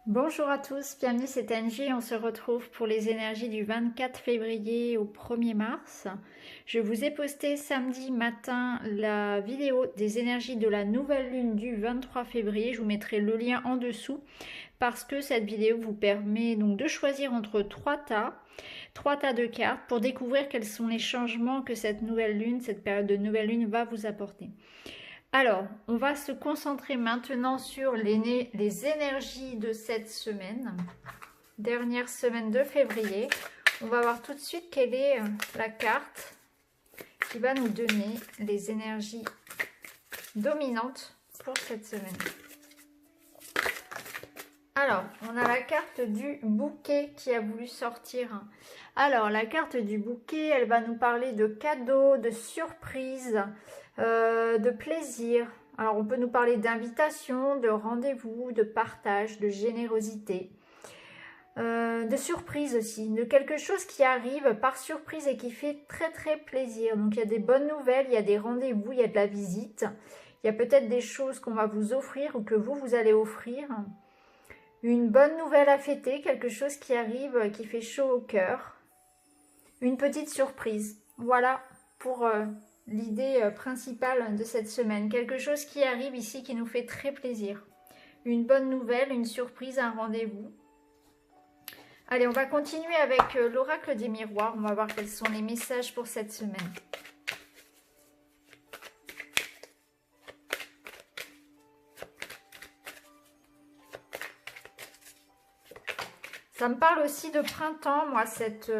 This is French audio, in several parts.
Bonjour à tous, bienvenue, c'est Angie. On se retrouve pour les énergies du 24 février au 1er mars. Je vous ai posté samedi matin la vidéo des énergies de la nouvelle lune du 23 février. Je vous mettrai le lien en dessous parce que cette vidéo vous permet donc de choisir entre trois tas de cartes pour découvrir quels sont les changements que cette nouvelle lune, cette période de nouvelle lune va vous apporter. Alors, on va se concentrer maintenant sur les énergies de cette semaine, dernière semaine de février. On va voir tout de suite quelle est la carte qui va nous donner les énergies dominantes pour cette semaine. Alors, on a la carte du bouquet qui a voulu sortir. Alors, la carte du bouquet, elle va nous parler de cadeaux, de surprises, de plaisir. Alors, on peut nous parler d'invitation, de rendez-vous, de partage, de générosité, de surprise aussi, de quelque chose qui arrive par surprise et qui fait très très plaisir. Donc, il y a des bonnes nouvelles, il y a des rendez-vous, il y a de la visite. Il y a peut-être des choses qu'on va vous offrir ou que vous allez offrir. Une bonne nouvelle à fêter, quelque chose qui arrive, qui fait chaud au cœur. Une petite surprise. Voilà pour l'idée principale de cette semaine. Quelque chose qui arrive ici qui nous fait très plaisir. Une bonne nouvelle, une surprise, un rendez-vous. Allez, on va continuer avec l'oracle des miroirs. On va voir quels sont les messages pour cette semaine. Ça me parle aussi de printemps, moi, cette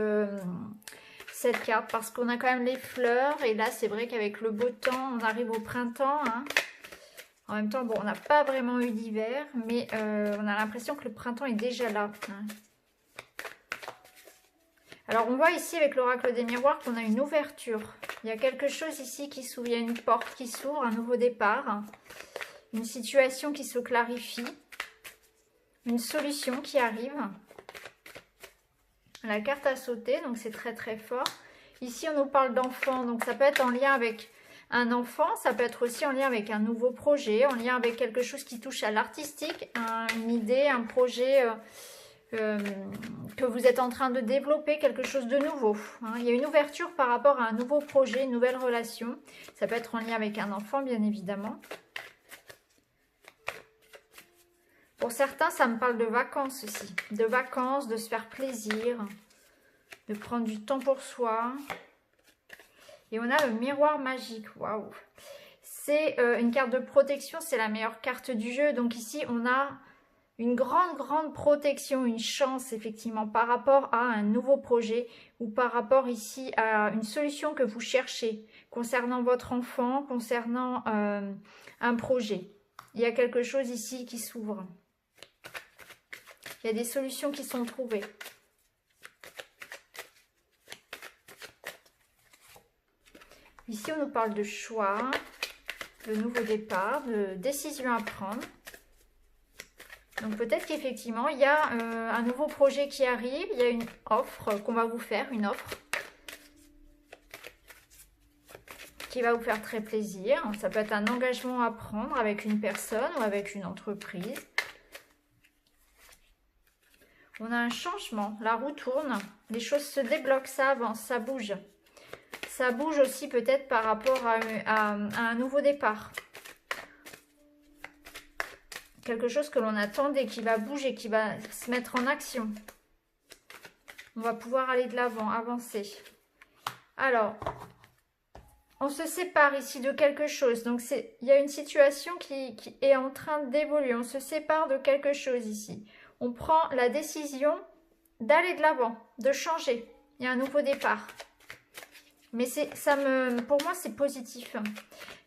carte, parce qu'on a quand même les fleurs. Et là, c'est vrai qu'avec le beau temps, on arrive au printemps. Hein. En même temps, bon, on n'a pas vraiment eu d'hiver, mais on a l'impression que le printemps est déjà là. Hein. Alors, on voit ici avec l'oracle des miroirs qu'on a une ouverture. Il y a quelque chose ici qui s'ouvre, il y a une porte qui s'ouvre, un nouveau départ. Une situation qui se clarifie. Une solution qui arrive. La carte à sauter, donc c'est très très fort. Ici, on nous parle d'enfant, donc ça peut être en lien avec un enfant, ça peut être aussi en lien avec un nouveau projet, en lien avec quelque chose qui touche à l'artistique, une idée, un projet que vous êtes en train de développer, quelque chose de nouveau. Hein. Il y a une ouverture par rapport à un nouveau projet, une nouvelle relation. Ça peut être en lien avec un enfant, bien évidemment. Pour certains, ça me parle de vacances aussi. De vacances, de se faire plaisir, de prendre du temps pour soi. Et on a le miroir magique. Waouh! C'est une carte de protection, c'est la meilleure carte du jeu. Donc ici, on a une grande protection, une chance effectivement par rapport à un nouveau projet ou par rapport ici à une solution que vous cherchez concernant votre enfant, concernant un projet. Il y a quelque chose ici qui s'ouvre. Il y a des solutions qui sont trouvées. Ici, on nous parle de choix, de nouveau départ, de décision à prendre. Donc peut-être qu'effectivement, il y a un nouveau projet qui arrive, il y a une offre qu'on va vous faire, une offre qui va vous faire très plaisir. Ça peut être un engagement à prendre avec une personne ou avec une entreprise. On a un changement, la roue tourne, les choses se débloquent, ça avance, ça bouge. Ça bouge aussi peut-être par rapport à un nouveau départ. Quelque chose que l'on attendait, qui va bouger, qui va se mettre en action. On va pouvoir aller de l'avant, avancer. Alors, on se sépare ici de quelque chose. Donc, il y a une situation qui est en train d'évoluer. On se sépare de quelque chose ici. On prend la décision d'aller de l'avant, de changer. Il y a un nouveau départ. Mais pour moi, c'est positif.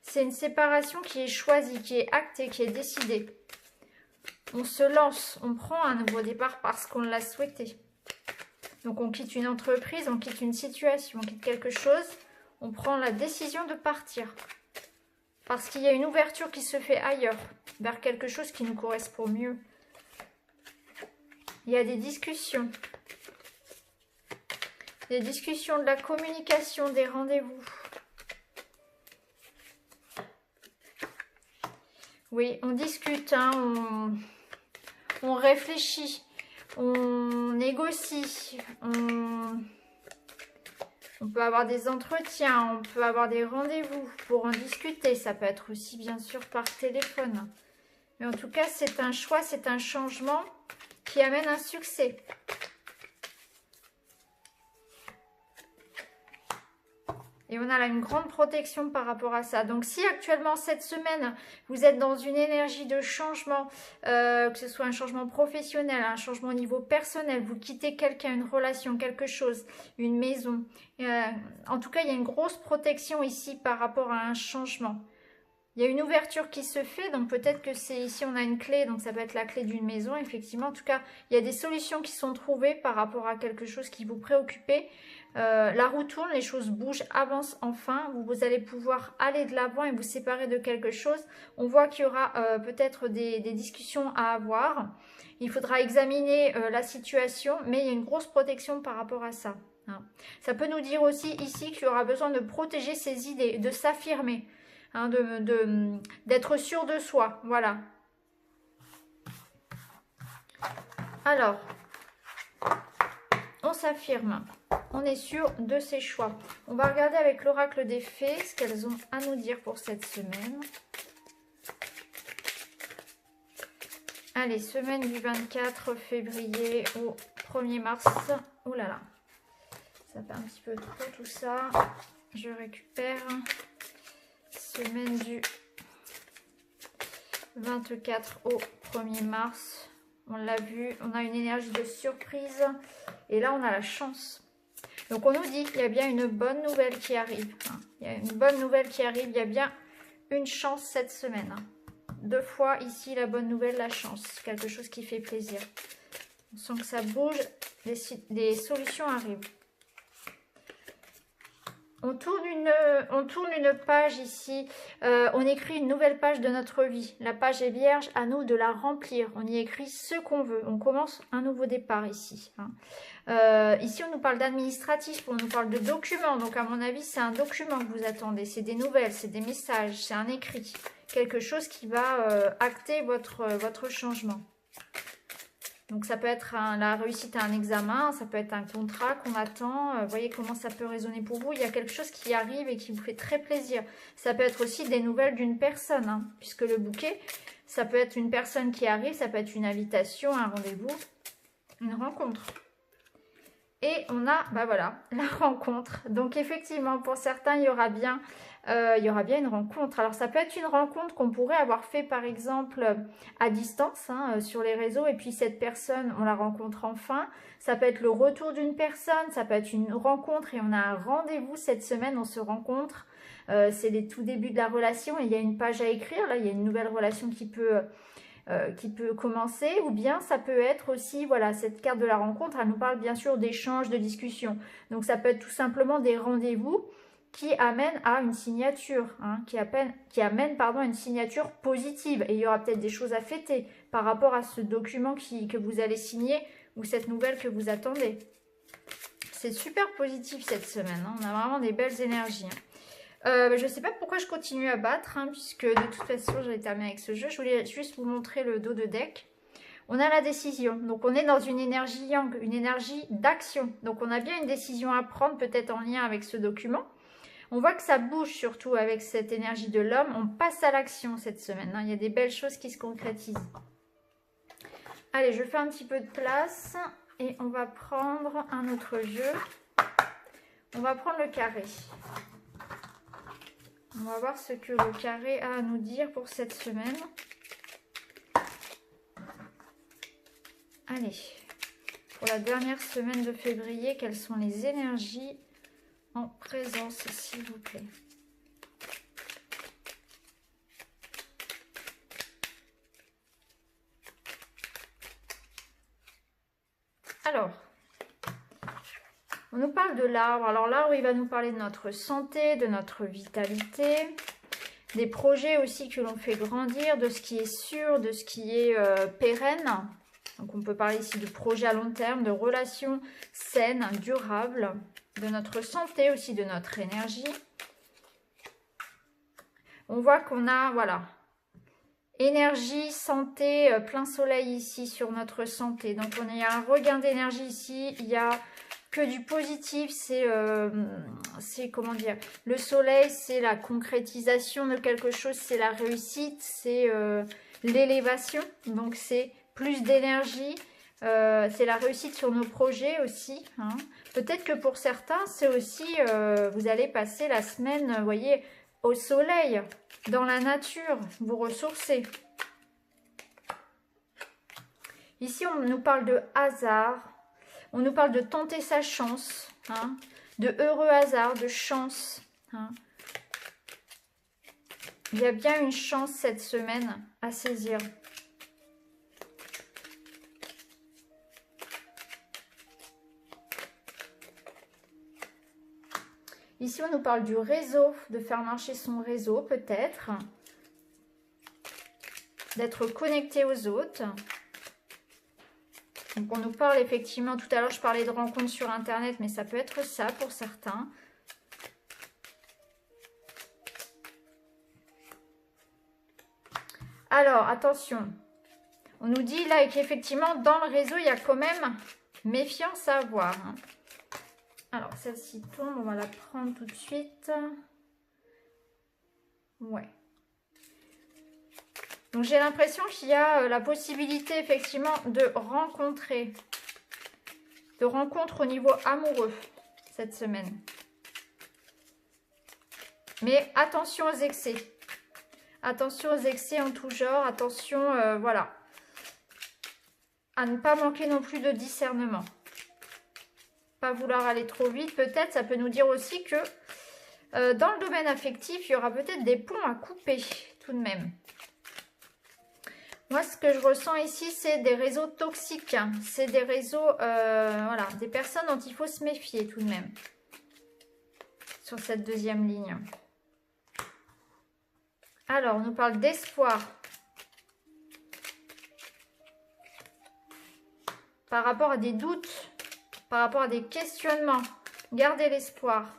C'est une séparation qui est choisie, qui est actée, qui est décidée. On se lance, on prend un nouveau départ parce qu'on l'a souhaité. Donc, on quitte une entreprise, on quitte une situation, on quitte quelque chose. On prend la décision de partir. Parce qu'il y a une ouverture qui se fait ailleurs, vers quelque chose qui nous correspond mieux. Il y a des discussions. Des discussions, de la communication, des rendez-vous. Oui, on discute, hein, on réfléchit, on négocie, on peut avoir des entretiens, on peut avoir des rendez-vous pour en discuter. Ça peut être aussi bien sûr par téléphone. Mais en tout cas, c'est un choix, c'est un changement qui amène un succès. Et on a là une grande protection par rapport à ça. Donc si actuellement cette semaine, vous êtes dans une énergie de changement, que ce soit un changement professionnel, un changement au niveau personnel, vous quittez quelqu'un, une relation, quelque chose, une maison. En tout cas, il y a une grosse protection ici par rapport à un changement. Il y a une ouverture qui se fait, donc peut-être que c'est ici on a une clé, donc ça peut être la clé d'une maison, effectivement. En tout cas, il y a des solutions qui sont trouvées par rapport à quelque chose qui vous préoccupait. La roue tourne, les choses bougent, avancent enfin. Vous allez pouvoir aller de l'avant et vous séparer de quelque chose. On voit qu'il y aura peut-être des discussions à avoir. Il faudra examiner la situation, mais il y a une grosse protection par rapport à ça. Hein. Ça peut nous dire aussi ici qu'il y aura besoin de protéger ses idées, de s'affirmer. Hein, d'être sûr de soi, voilà. Alors, on s'affirme, on est sûr de ses choix. On va regarder avec l'oracle des fées ce qu'elles ont à nous dire pour cette semaine. Allez, semaine du 24 février au 1er mars. Oh là là, ça fait un petit peu trop tout ça. Je récupère. Semaine du 24 au 1er mars. On l'a vu, on a une énergie de surprise. Et là, on a la chance. Donc, on nous dit qu'il y a bien une bonne nouvelle qui arrive. Il y a une bonne nouvelle qui arrive. Il y a bien une chance cette semaine. 2 fois ici, la bonne nouvelle, la chance. Quelque chose qui fait plaisir. On sent que ça bouge. Les solutions arrivent. On tourne une page ici, on écrit une nouvelle page de notre vie. La page est vierge, à nous de la remplir. On y écrit ce qu'on veut. On commence un nouveau départ ici. Hein. Ici, on nous parle d'administratif, on nous parle de documents. Donc, à mon avis, c'est un document que vous attendez. C'est des nouvelles, c'est des messages, c'est un écrit. Quelque chose qui va acter votre changement. Donc, ça peut être la réussite à un examen, ça peut être un contrat qu'on attend. Vous voyez comment ça peut résonner pour vous. Il y a quelque chose qui arrive et qui vous fait très plaisir. Ça peut être aussi des nouvelles d'une personne, hein, puisque le bouquet, ça peut être une personne qui arrive, ça peut être une invitation, un rendez-vous, une rencontre. Et on a, bah voilà, la rencontre. Donc, effectivement, pour certains, il y aura bien une rencontre. Alors, ça peut être une rencontre qu'on pourrait avoir fait, par exemple, à distance, hein, sur les réseaux. Et puis, cette personne, on la rencontre enfin. Ça peut être le retour d'une personne. Ça peut être une rencontre et on a un rendez-vous cette semaine. On se rencontre. C'est les tout débuts de la relation. Et il y a une page à écrire. Là, il y a une nouvelle relation qui peut commencer, ou bien ça peut être aussi, voilà, cette carte de la rencontre, elle nous parle bien sûr d'échanges, de discussions. Donc ça peut être tout simplement des rendez-vous qui amènent à une signature, hein, qui amène à une signature positive. Et il y aura peut-être des choses à fêter par rapport à ce document que vous allez signer ou cette nouvelle que vous attendez. C'est super positif cette semaine, hein. On a vraiment des belles énergies. Hein. Je ne sais pas pourquoi je continue à battre, hein, puisque de toute façon, j'allais terminer avec ce jeu. Je voulais juste vous montrer le dos de deck. On a la décision. Donc, on est dans une énergie yang, une énergie d'action. Donc, on a bien une décision à prendre, peut-être en lien avec ce document. On voit que ça bouge surtout avec cette énergie de l'homme. On passe à l'action cette semaine. Hein. Il y a des belles choses qui se concrétisent. Allez, je fais un petit peu de place et on va prendre un autre jeu. On va prendre le carré. On va voir ce que le carré a à nous dire pour cette semaine. Allez, pour la dernière semaine de février, quelles sont les énergies en présence, s'il vous plaît? Alors, on nous parle de l'arbre. Alors l'arbre, il va nous parler de notre santé, de notre vitalité, des projets aussi que l'on fait grandir, de ce qui est sûr, de ce qui est pérenne. Donc on peut parler ici de projets à long terme, de relations saines, durables, de notre santé aussi, de notre énergie. On voit qu'on a, voilà. énergie, santé, plein soleil ici sur notre santé. Donc on a un regain d'énergie ici, il y a que du positif, c'est comment dire, le soleil, c'est la concrétisation de quelque chose, c'est la réussite, c'est l'élévation, donc c'est plus d'énergie, c'est la réussite sur nos projets aussi, hein. Peut-être que pour certains, c'est aussi, vous allez passer la semaine, vous voyez, au soleil, dans la nature, vous ressourcer. Ici, on nous parle de hasard, on nous parle de tenter sa chance, hein, de heureux hasard, de chance, hein. Il y a bien une chance cette semaine à saisir. Ici, on nous parle du réseau, de faire marcher son réseau peut-être, d'être connecté aux autres. Donc on nous parle effectivement, tout à l'heure je parlais de rencontres sur internet, mais ça peut être ça pour certains. Alors attention, on nous dit là qu'effectivement dans le réseau il y a quand même méfiance à avoir, hein. Alors celle-ci tombe, on va la prendre tout de suite. Ouais. Donc j'ai l'impression qu'il y a la possibilité effectivement de rencontres au niveau amoureux cette semaine. Mais attention aux excès. Attention aux excès en tout genre, attention, voilà. À ne pas manquer non plus de discernement. Pas vouloir aller trop vite, peut-être ça peut nous dire aussi que dans le domaine affectif, il y aura peut-être des ponts à couper tout de même. Moi, ce que je ressens ici, c'est des réseaux toxiques. C'est des réseaux, voilà, des personnes dont il faut se méfier tout de même. Sur cette deuxième ligne. Alors, on nous parle d'espoir. Par rapport à des doutes, par rapport à des questionnements. Gardez l'espoir.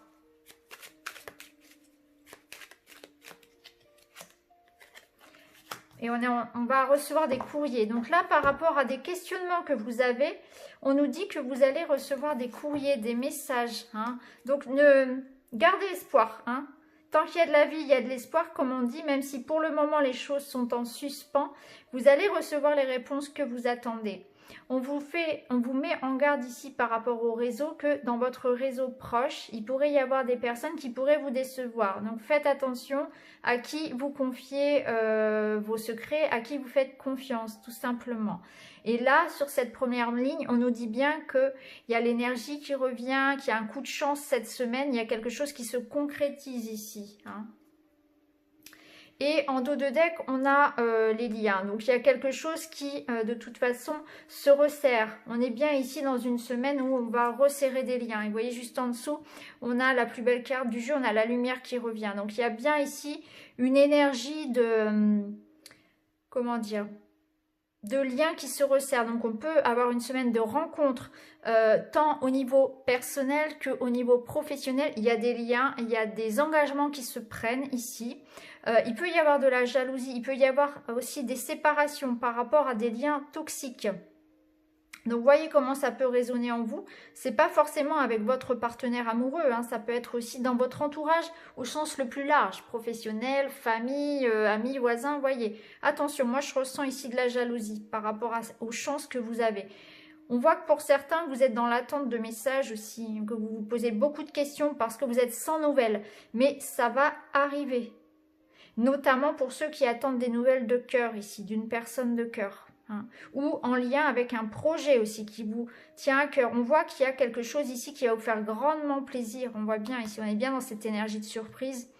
Et on va recevoir des courriers. Donc là, par rapport à des questionnements que vous avez, on nous dit que vous allez recevoir des courriers, des messages, hein. Donc, gardez espoir, hein. Tant qu'il y a de la vie, il y a de l'espoir, comme on dit, même si pour le moment les choses sont en suspens, vous allez recevoir les réponses que vous attendez. On vous met en garde ici par rapport au réseau que dans votre réseau proche, il pourrait y avoir des personnes qui pourraient vous décevoir. Donc faites attention à qui vous confiez vos secrets, à qui vous faites confiance tout simplement. Et là, sur cette première ligne, on nous dit bien qu'il y a l'énergie qui revient, qu'il y a un coup de chance cette semaine, il y a quelque chose qui se concrétise ici, hein. Et en dos de deck, on a les liens. Donc, il y a quelque chose qui, de toute façon, se resserre. On est bien ici dans une semaine où on va resserrer des liens. Et vous voyez, juste en dessous, on a la plus belle carte du jeu. On a la lumière qui revient. Donc, il y a bien ici une énergie de... comment dire ? De liens qui se resserrent. Donc, on peut avoir une semaine de rencontres, tant au niveau personnel qu'au niveau professionnel. Il y a des liens, il y a des engagements qui se prennent ici. Il peut y avoir de la jalousie, il peut y avoir aussi des séparations par rapport à des liens toxiques. Donc, voyez comment ça peut résonner en vous. C'est pas forcément avec votre partenaire amoureux, hein, ça peut être aussi dans votre entourage au sens le plus large, professionnel, famille, amis, voisins, voyez. Attention, moi je ressens ici de la jalousie par rapport aux chances que vous avez. On voit que pour certains, vous êtes dans l'attente de messages aussi, que vous vous posez beaucoup de questions parce que vous êtes sans nouvelles. Mais ça va arriver. Notamment pour ceux qui attendent des nouvelles de cœur ici, d'une personne de cœur. Hein, ou en lien avec un projet aussi qui vous tient à cœur. On voit qu'il y a quelque chose ici qui va vous faire grandement plaisir. On voit bien ici, on est bien dans cette énergie de surprise.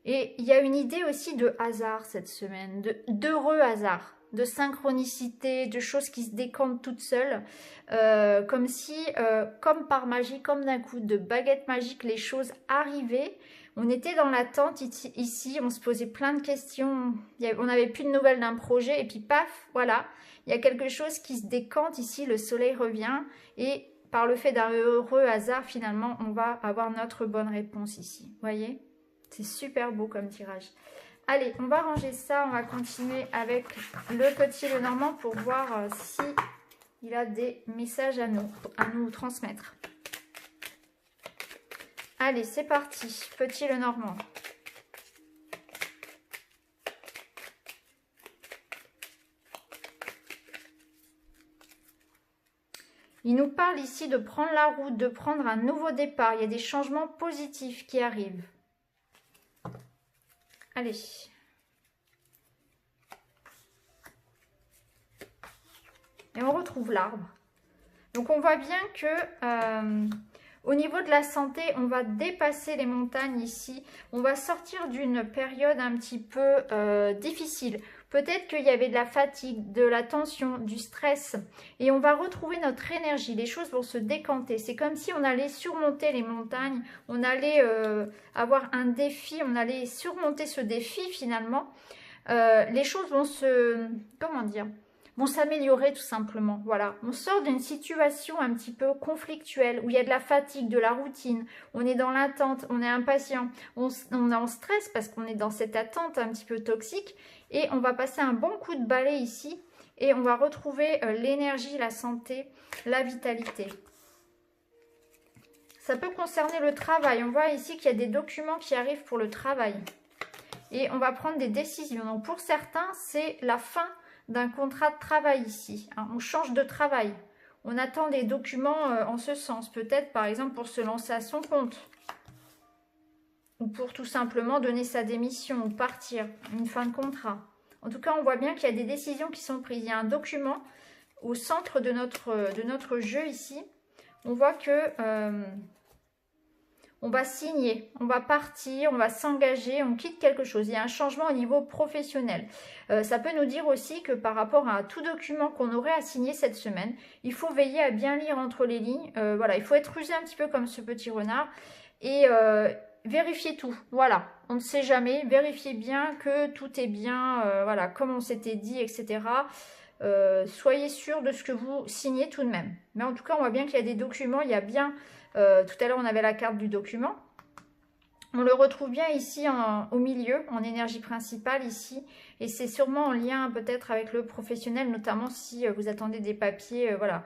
Et il y a une idée aussi de hasard cette semaine, d'heureux hasard, de synchronicité, de choses qui se décantent toutes seules. Comme si, comme par magie, comme d'un coup de baguette magique, les choses arrivaient. On était dans l'attente ici, on se posait plein de questions, on n'avait plus de nouvelles d'un projet et puis paf, voilà, il y a quelque chose qui se décante ici, le soleil revient et par le fait d'un heureux hasard, finalement, on va avoir notre bonne réponse ici, voyez? C'est super beau comme tirage. Allez, on va ranger ça. On va continuer avec le petit Lenormand pour voir si il a des messages à nous transmettre. Allez, c'est parti. Petit Lenormand. Il nous parle ici de prendre la route, de prendre un nouveau départ. Il y a des changements positifs qui arrivent. Allez. Et on retrouve l'arbre. Donc on voit bien que au niveau de la santé, on va dépasser les montagnes ici. On va sortir d'une période un petit peu difficile. Peut-être qu'il y avait de la fatigue, de la tension, du stress. Et on va retrouver notre énergie. Les choses vont se décanter. C'est comme si on allait surmonter les montagnes. On allait avoir un défi. On allait surmonter ce défi finalement. Les choses vont se... Comment dire ? Vont s'améliorer tout simplement. Voilà, on sort d'une situation un petit peu conflictuelle où il y a de la fatigue, de la routine, on est dans l'attente, on est impatient, on est en stress parce qu'on est dans cette attente un petit peu toxique et on va passer un bon coup de balai ici et on va retrouver l'énergie, la santé, la vitalité. Ça peut concerner le travail. On voit ici qu'il y a des documents qui arrivent pour le travail et on va prendre des décisions. Donc pour certains, c'est la fin d'un contrat de travail ici. Hein. On change de travail. On attend des documents en ce sens. Peut-être par exemple pour se lancer à son compte. Ou pour tout simplement donner sa démission ou partir. Une fin de contrat. En tout cas, on voit bien qu'il y a des décisions qui sont prises. Il y a un document au centre de notre jeu ici. On voit que... on va signer, on va partir, on va s'engager, on quitte quelque chose. Il y a un changement au niveau professionnel. Ça peut nous dire aussi que par rapport à tout document qu'on aurait à signer cette semaine, il faut veiller à bien lire entre les lignes. Voilà, il faut être rusé un petit peu comme ce petit renard et vérifier tout. Voilà, on ne sait jamais. Vérifiez bien que tout est bien, voilà, comme on s'était dit, etc. Soyez sûr de ce que vous signez tout de même. Mais en tout cas, on voit bien qu'il y a des documents, il y a bien... tout à l'heure, on avait la carte du document. On le retrouve bien ici au milieu, en énergie principale ici. Et c'est sûrement en lien peut-être avec le professionnel, notamment si vous attendez des papiers, voilà,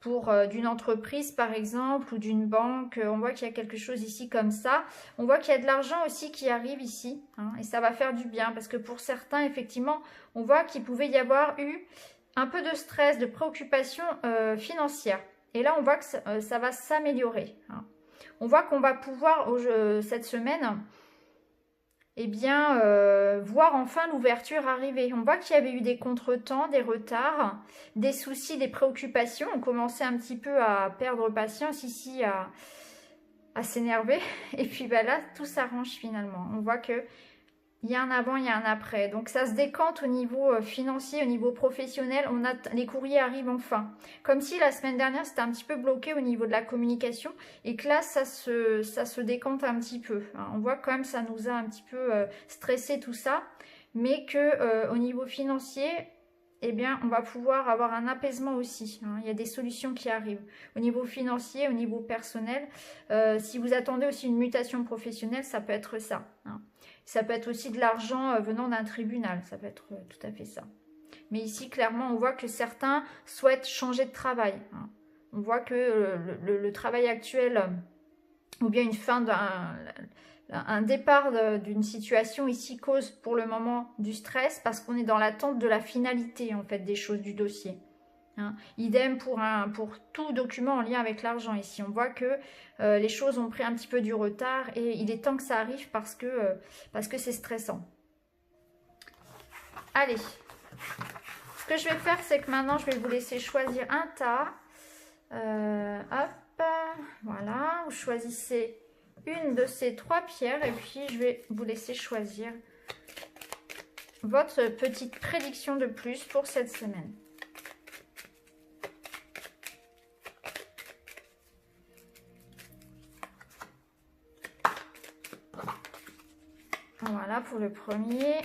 pour d'une entreprise par exemple ou d'une banque. On voit qu'il y a quelque chose ici comme ça. On voit qu'il y a de l'argent aussi qui arrive ici. Hein, et ça va faire du bien parce que pour certains, effectivement, on voit qu'il pouvait y avoir eu un peu de stress, de préoccupation financière. Et là, on voit que ça va s'améliorer. Hein. On voit qu'on va pouvoir, cette semaine, eh bien, voir enfin l'ouverture arriver. On voit qu'il y avait eu des contretemps, des retards, des soucis, des préoccupations. On commençait un petit peu à perdre patience ici, à s'énerver. Et puis ben là, tout s'arrange finalement. On voit que il y a un avant, il y a un après. Donc ça se décante au niveau financier, au niveau professionnel. Les courriers arrivent enfin. Comme si la semaine dernière, c'était un petit peu bloqué au niveau de la communication. Et que là, ça se décante un petit peu. On voit quand même ça nous a un petit peu stressé tout ça. Mais que au niveau financier, eh bien, on va pouvoir avoir un apaisement aussi. Hein. Il y a des solutions qui arrivent. Au niveau financier, au niveau personnel. Si vous attendez aussi une mutation professionnelle, ça peut être ça. Hein. Ça peut être aussi de l'argent venant d'un tribunal. Ça peut être tout à fait ça. Mais ici, clairement, on voit que certains souhaitent changer de travail. Hein. On voit que le travail actuel, ou bien une fin un départ d'une situation ici cause pour le moment du stress parce qu'on est dans l'attente de la finalité en fait des choses du dossier. Hein. Idem pour tout document en lien avec l'argent ici. On voit que les choses ont pris un petit peu du retard et il est temps que ça arrive parce que c'est stressant. Allez, ce que je vais faire, c'est que maintenant je vais vous laisser choisir un tas. Hop, voilà, vous choisissez une de ces 3 pierres et puis je vais vous laisser choisir votre petite prédiction de plus pour cette semaine. Voilà pour le premier.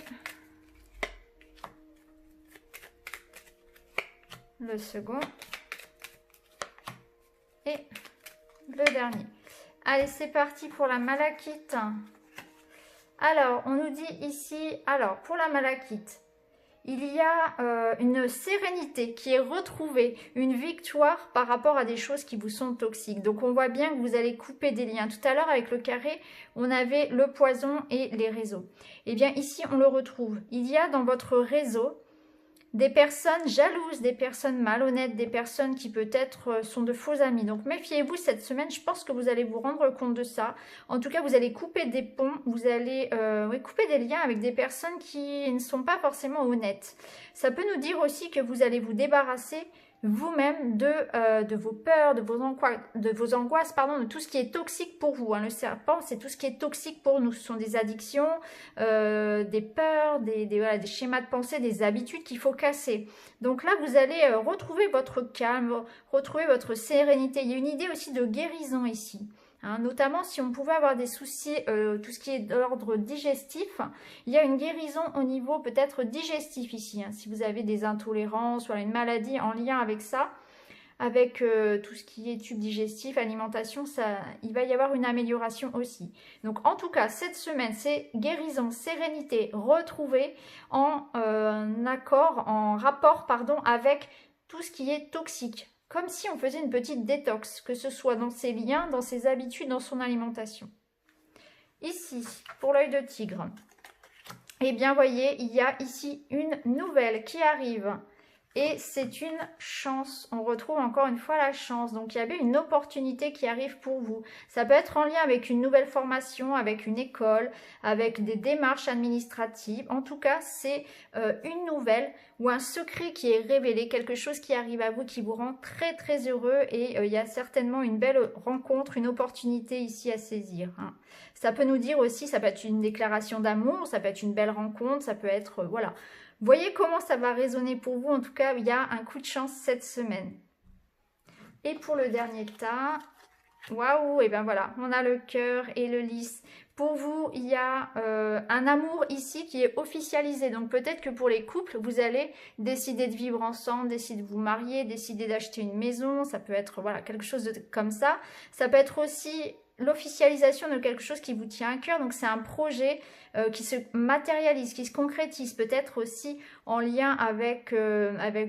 Le second. Et le dernier. Allez, c'est parti pour la malachite. Alors, on nous dit ici, alors pour la malachite, il y a une sérénité qui est retrouvée, une victoire par rapport à des choses qui vous sont toxiques. Donc on voit bien que vous allez couper des liens. Tout à l'heure avec le carré, on avait le poison et les réseaux. Et bien ici, on le retrouve. Il y a dans votre réseau des personnes jalouses, des personnes malhonnêtes, des personnes qui peut-être sont de faux amis. Donc méfiez-vous cette semaine, je pense que vous allez vous rendre compte de ça. En tout cas, vous allez couper des ponts, vous allez couper des liens avec des personnes qui ne sont pas forcément honnêtes. Ça peut nous dire aussi que vous allez vous débarrasser vous-même de vos peurs, de vos angoisses, pardon, de tout ce qui est toxique pour vous. Hein. Le serpent, c'est tout ce qui est toxique pour nous. Ce sont des addictions, des peurs, des schémas de pensée, des habitudes qu'il faut casser. Donc là, vous allez retrouver votre calme, retrouver votre sérénité. Il y a une idée aussi de guérison ici. Hein, notamment si on pouvait avoir des soucis, tout ce qui est d'ordre digestif, il y a une guérison au niveau peut-être digestif ici. Hein, si vous avez des intolérances ou une maladie en lien avec ça, avec tout ce qui est tube digestif, alimentation, il va y avoir une amélioration aussi. Donc en tout cas, cette semaine, c'est guérison, sérénité, retrouvée en accord, en rapport, pardon, avec tout ce qui est toxique. Comme si on faisait une petite détox, que ce soit dans ses liens, dans ses habitudes, dans son alimentation. Ici, pour l'œil de tigre, eh bien, voyez, il y a ici une nouvelle qui arrive. Et c'est une chance, on retrouve encore une fois la chance. Donc il y avait une opportunité qui arrive pour vous. Ça peut être en lien avec une nouvelle formation, avec une école, avec des démarches administratives. En tout cas, c'est une nouvelle ou un secret qui est révélé, quelque chose qui arrive à vous, qui vous rend très très heureux. Et il y a certainement une belle rencontre, une opportunité ici à saisir. Hein. Ça peut nous dire aussi, ça peut être une déclaration d'amour, ça peut être une belle rencontre, ça peut être, voilà. Voyez comment ça va résonner pour vous. En tout cas, il y a un coup de chance cette semaine. Et pour le dernier tas, waouh, et bien voilà, on a le cœur et le lys. Pour vous, il y a un amour ici qui est officialisé. Donc peut-être que pour les couples, vous allez décider de vivre ensemble, décider de vous marier, décider d'acheter une maison. Ça peut être voilà quelque chose comme ça. Ça peut être aussi l'officialisation de quelque chose qui vous tient à cœur. Donc c'est un projet qui se matérialise, qui se concrétise, peut-être aussi en lien avec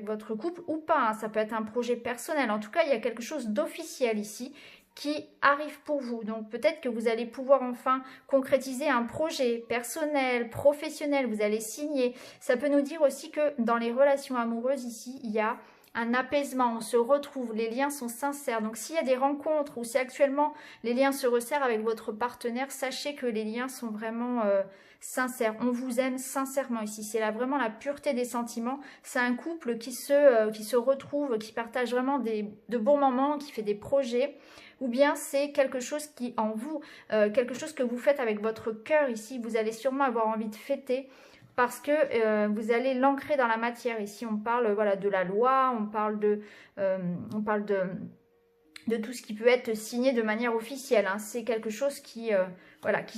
votre couple ou pas. Hein. Ça peut être un projet personnel. En tout cas, il y a quelque chose d'officiel ici qui arrive pour vous. Donc peut-être que vous allez pouvoir enfin concrétiser un projet personnel, professionnel, vous allez signer. Ça peut nous dire aussi que dans les relations amoureuses ici, il y a un apaisement, on se retrouve, les liens sont sincères. Donc s'il y a des rencontres ou si actuellement les liens se resserrent avec votre partenaire, sachez que les liens sont vraiment sincères. On vous aime sincèrement ici. C'est là vraiment la pureté des sentiments. C'est un couple qui se retrouve, qui partage vraiment de bons moments, qui fait des projets. Ou bien c'est quelque chose qui en vous, quelque chose que vous faites avec votre cœur ici. Vous allez sûrement avoir envie de fêter. Parce que vous allez l'ancrer dans la matière. Ici, on parle voilà, de la loi, on parle de tout ce qui peut être signé de manière officielle. Hein. C'est quelque chose qui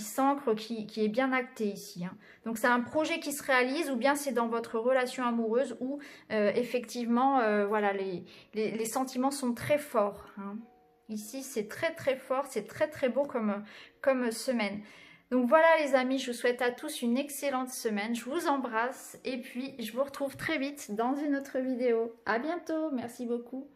s'ancre, qui est bien acté ici. Hein. Donc, c'est un projet qui se réalise ou bien c'est dans votre relation amoureuse où, effectivement, voilà, les sentiments sont très forts. Hein. Ici, c'est très, très fort. C'est très, très beau comme semaine. Donc voilà les amis, je vous souhaite à tous une excellente semaine. Je vous embrasse et puis je vous retrouve très vite dans une autre vidéo. À bientôt, merci beaucoup.